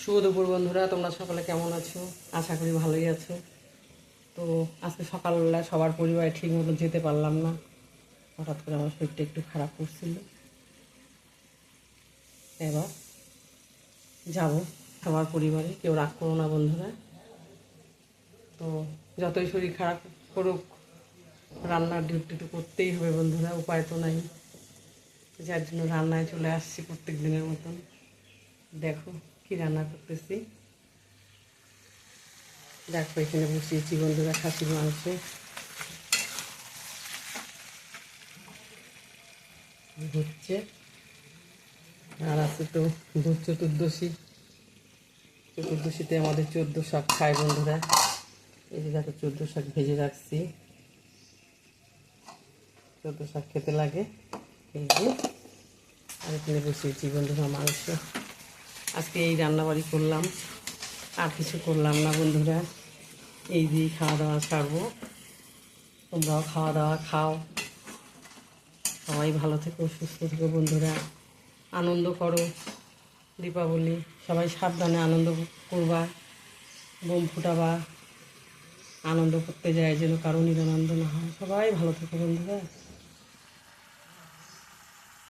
শুভ দুপুর বন্ধুরা, তোমরা সকলে কেমন আছো? আশা করি ভালোই আছো। তো আজকে সকালবেলা সবার পরিবারে ঠিক মতো যেতে পারলাম না। হঠাৎ করে আমার শরীরটা একটু খারাপ করছিল। এবার যাব সবার পরিবারে, কেউ রাগ করো না বন্ধুরা। তো যতই শরীর খারাপ করুক, রান্নার ডিউটি তো করতেই হবে বন্ধুরা, উপায় তো নাই। যার জন্য রান্নায় চলে আসছি প্রত্যেক দিনের মতন। দেখো কি রান্না করতেছি। দেখো এখানে বসিয়েছি বন্ধুরা খাসির মাংস হচ্ছে, আর আছে তো ভূত চতুর্দশী। চতুর্দশীতে আমাদের 14 শাক খায় বন্ধুরা। এই যে দেখো 14 শাক ভেজে রাখছি, 14 শাক খেতে লাগে। এই যে আর এখানে বসিয়েছি বন্ধুরা মাংস। আজকে এই রান্নাবাড়ি করলাম, আর কিছু করলাম না বন্ধুরা। এই দিয়ে খাওয়া দাওয়া ছাড়বো। তোমরাও খাওয়া দাওয়া খাও, সবাই ভালো থেকো, সুস্থ থেকো বন্ধুরা। আনন্দ করো দীপাবলি, সবাই সাবধানে আনন্দ করবা, বোম ফুটাবা। আনন্দ করতে যায় যেন কারো নিরানন্দ না হয়। সবাই ভালো থেকো বন্ধুরা।